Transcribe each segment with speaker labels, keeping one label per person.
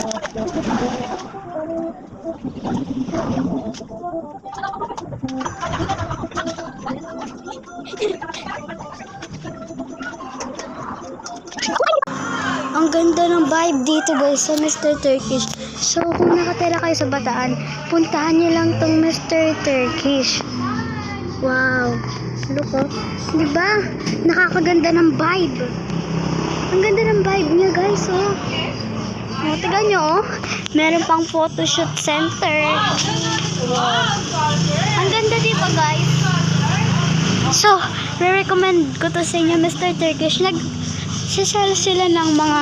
Speaker 1: Ang ganda ng vibe dito guys sa Mr. Turkish. So kung nakatira kayo sa Bataan, puntahan niyo lang tong Mr. Turkish. Wow. Look oh. Diba? Nakakaganda ng vibe. Ang ganda ng vibe niya guys oh. O, tignan nyo oh. Meron pang photoshoot center. Wow. Ang ganda diba guys? So, re-recommend ko to sa inyo Mr. Turkish. Nagsasell sila ng mga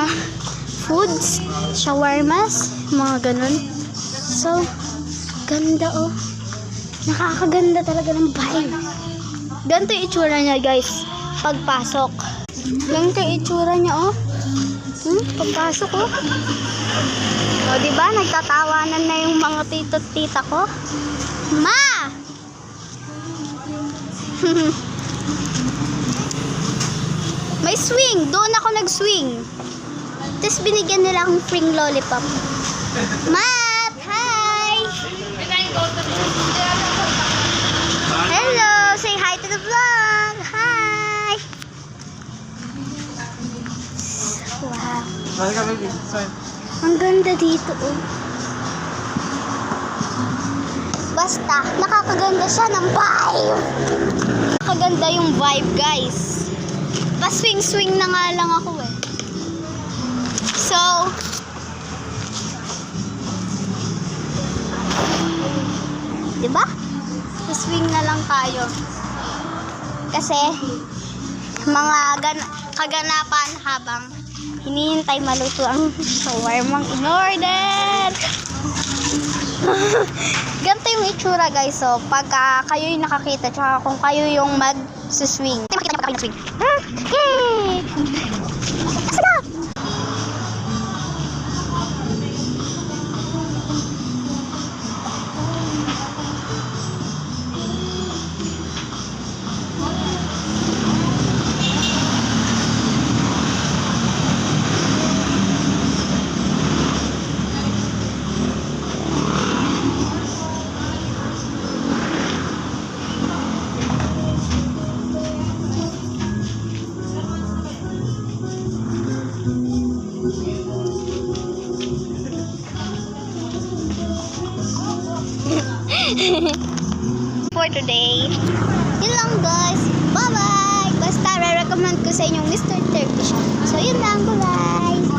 Speaker 1: foods, shawarmas, mga ganun. So, ganda oh. Nakakaganda talaga ng vibe. Ganito yung itsura niya guys pagpasok. Ganito yung itsura niya oh. Pagpasok oh. O diba nagtatawanan na yung mga tito at tita ko. Ma! May swing. Doon ako nag-swing. Tapos binigyan nila akong free lollipop. Matt! Hi! Hello! Say hi to the vlog! Hi! Wow! Ang ganda dito oh. Basta, nakakaganda siya ng vibe. Nakakaganda yung vibe guys. Pa-swing-swing na nga lang ako eh. So, diba? Pa-swing na lang tayo. Kasi, mga kaganapan habang hinihintay maluto ang shawarmang in-order. Ganito yung itsura guys. So, pagka kayo yung nakakita, tsaka kung kayo yung mag-swing. Yay! Sarap! For today, yun lang guys. Bye bye. Basta re-recommend ko sa inyong Mr. Turkish. So yun lang. Bye bye.